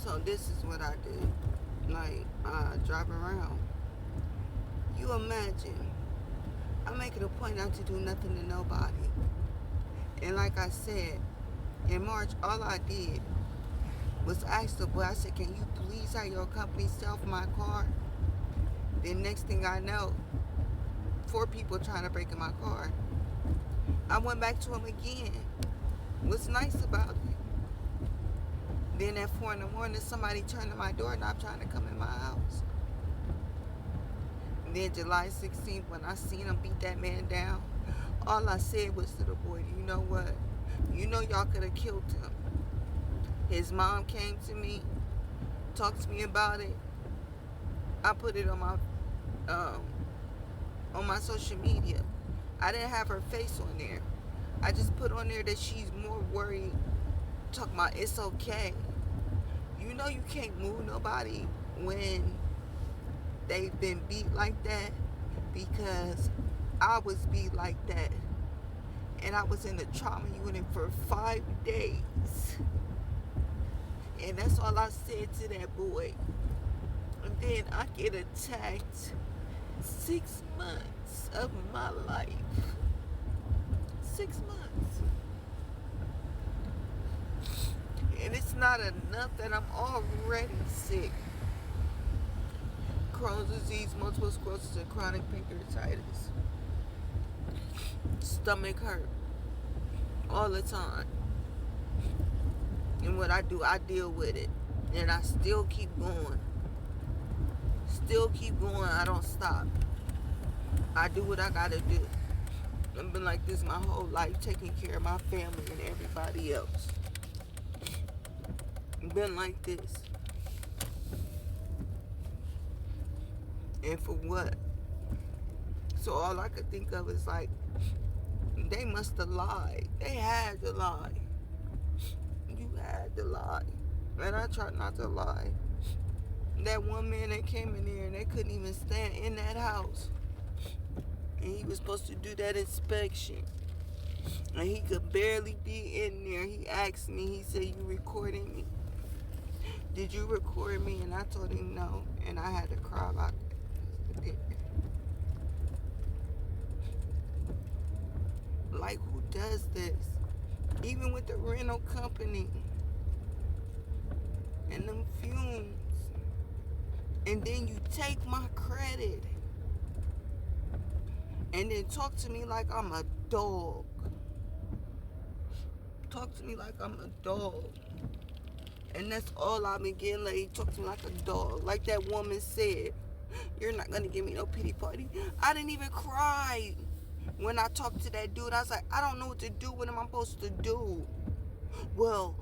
So this is what I did. Like, drive around. You imagine, I make it a point not to do nothing to nobody. And like I said, in March, all I did was ask the boy, I said, can you please have your company sell for my car? Then next thing I know, 4 people trying to break in my car. I went back to him again. What's nice about it? Then at 4 in the morning, somebody turned to my doorknob trying to come in my house. And then July 16th, when I seen him beat that man down, all I said was to the boy, you know what? You know y'all could have killed him. His mom came to me, talked to me about it. I put it on my social media. I didn't have her face on there. I just put on there that she's more worried, talking about it's okay. You know you can't move nobody when they've been beat like that, because I was beat like that. And I was in the trauma unit for 5 days. And that's all I said to that boy. And then I get attacked 6 months of my life. 6 months. And it's not enough that I'm already sick. Crohn's disease, multiple sclerosis, and chronic pancreatitis. Stomach hurt all the time. And what I do, I deal with it. And I still keep going. Still keep going. I don't stop. I do what I gotta do. I've been like this my whole life, taking care of my family and everybody else. Been like this. And for what? So all I could think of is like, they must have lied. They had to lie. You had to lie. And I tried not to lie. That one man that came in there and they couldn't even stand in that house. And he was supposed to do that inspection. And he could barely be in there. He asked me, he said, you recording me? Did you record me? And I told him no. And I had to cry about it. Like, who does this? Even with the rental company and them fumes. And then you take my credit and then talk to me like I'm a dog. Talk to me like I'm a dog. And that's all I've been getting lately. Talk to me like a dog. Like that woman said, you're not going to give me no pity party. I didn't even cry when I talked to that dude. I was like, I don't know what to do. What am I supposed to do? Well,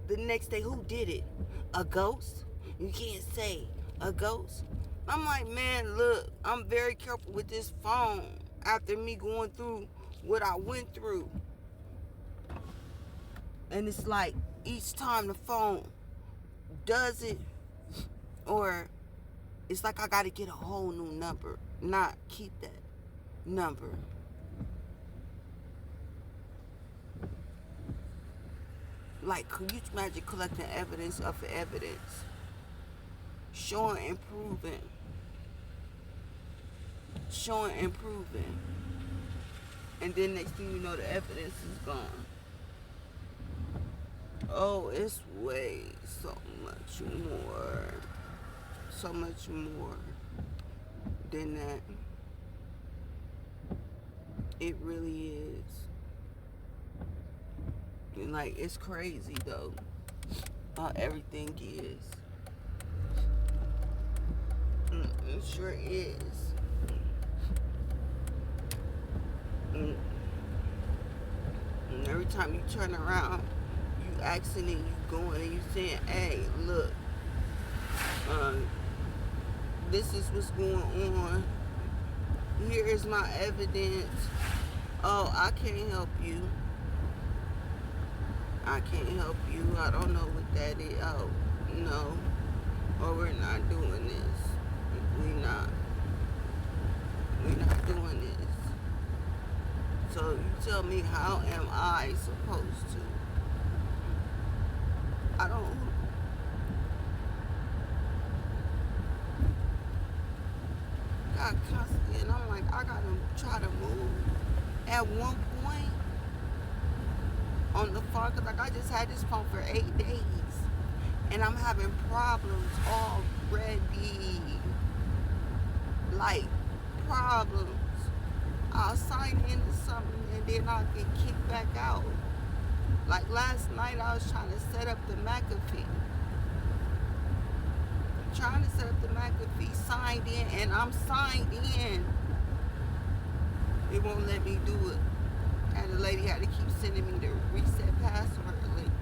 the next day, who did it? A ghost? You can't say a ghost. I'm like, man, look, I'm very careful with this phone after me going through what I went through. And it's like, each time the phone does it, or it's like I got to get a whole new number, not keep that number. Like, could you imagine collecting evidence of evidence? Showing and proving. Showing and proving. And then next thing you know, the evidence is gone. Oh, it's way so much more. So much more than that. It really is. And like, it's crazy though, how everything is. It sure is. And every time you turn around, you asking and you going and you saying, hey, look, this is what's going on. Here is my evidence. Oh, I can't help you. I can't help you. I don't know what that is. Oh, no. Or we're not doing this. We're not doing this. So you tell me, how am I supposed to? I don't. got constantly, and I'm like, I gotta try to move. At one point on the phone, cause like I just had this phone for 8 days, and I'm having problems already. Like problems. I'll sign into something and then I'll get kicked back out. Like last night, I was trying to set up the McAfee. Trying to set up the McAfee, signed in, and I'm signed in. It won't let me do it. And the lady had to keep sending me the reset password link.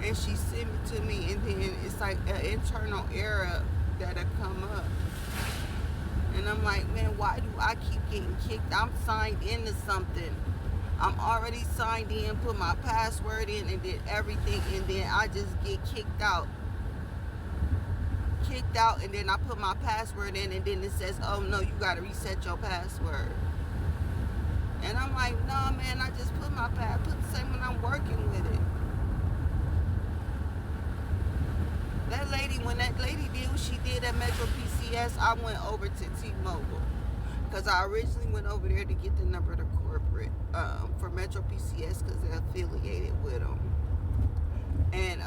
And she sent it to me, and then it's like an internal error that'll come up. And I'm like, man, why do I keep getting kicked? I'm signed into something. I'm already signed in, put my password in, and did everything, and then I just get kicked out. And then I put my password in, and then it says, oh no, you gotta reset your password. And I'm like, no, man, I just put my put the same when I'm working with it. When that lady did what she did at Metro PCS, I went over to T-Mobile. Because I originally went over there to get the number to corporate for Metro PCS because they're affiliated with them. And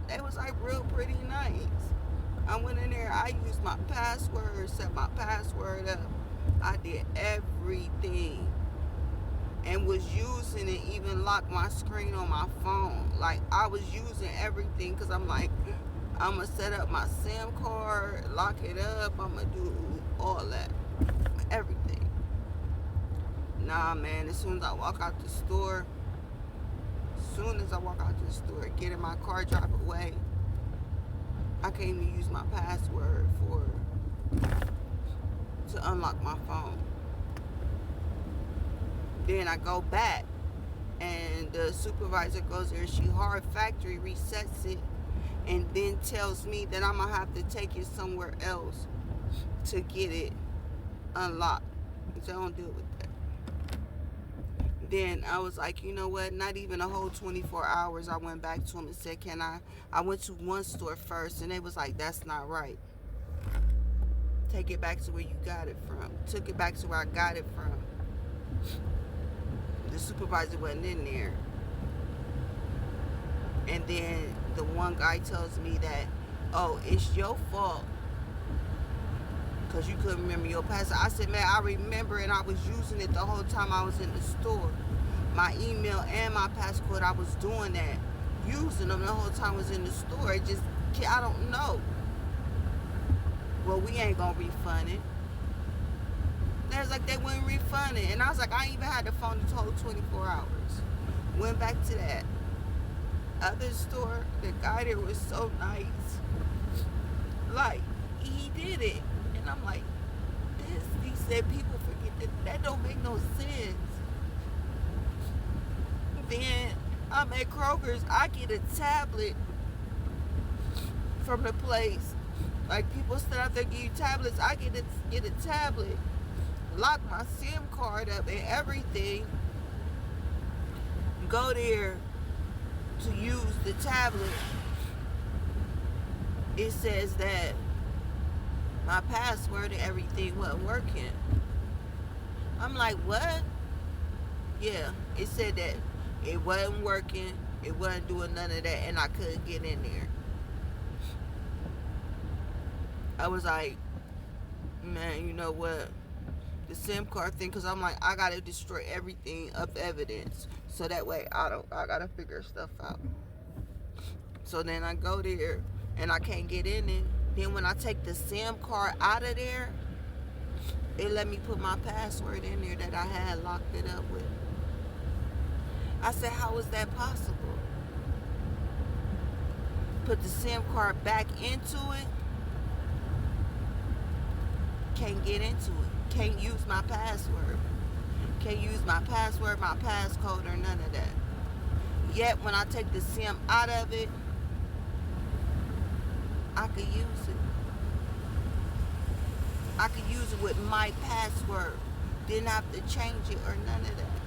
they was like real pretty nice. I went in there, I used my password, set my password up. I did everything. And was using it, even locked my screen on my phone. Like, I was using everything because I'm like, I'm going to set up my SIM card, lock it up, I'm going to do all that. Everything. Nah, man, as soon as I walk out the store, get in my car, drive away, I can't even use my password to unlock my phone. Then I go back, and the supervisor goes there, she hard factory resets it, and then tells me that I'm going to have to take it somewhere else to get it unlocked. So I don't deal with that. Then I was like, you know what? Not even a whole 24 hours. I went back to him and said, can I went to one store first, and they was like, that's not right. Take it back to where you got it from. Took it back to where I got it from. The supervisor wasn't in there. And then the one guy tells me that, oh, it's your fault because you couldn't remember your password. I said, man, I remember, and I was using it the whole time I was in the store. My email and my passcode, I was doing that, using them the whole time I was in the store. It just, I don't know. Well, we ain't gonna refund it. They was like, they wouldn't refund it. And I was like, I ain't even had the phone the whole 24 hours. Went back to that other store. The guy there was so nice. Like, he did it. And I'm like, he said people forget that. That don't make no sense. Then I'm at Kroger's. I get a tablet from the place. Like, people stand out there give you tablets. I get a tablet. Lock my SIM card up and everything. Go there to use the tablet. It says that my password and everything wasn't working. I'm like, what? Yeah, it said that it wasn't working. It wasn't doing none of that, and I couldn't get in there. I was like, man, you know what? The SIM card thing, because I'm like, I gotta destroy everything of evidence, so that way I gotta figure stuff out. So then I go there and I can't get in it. Then when I take the SIM card out of there, it let me put my password in there that I had locked it up with. I said, how is that possible? Put the SIM card back into it, can't get into it. Can't use my password. Can't use my password, my passcode, or none of that. Yet when I take the SIM out of it, I could use it. I could use it with my password. Didn't have to change it or none of that.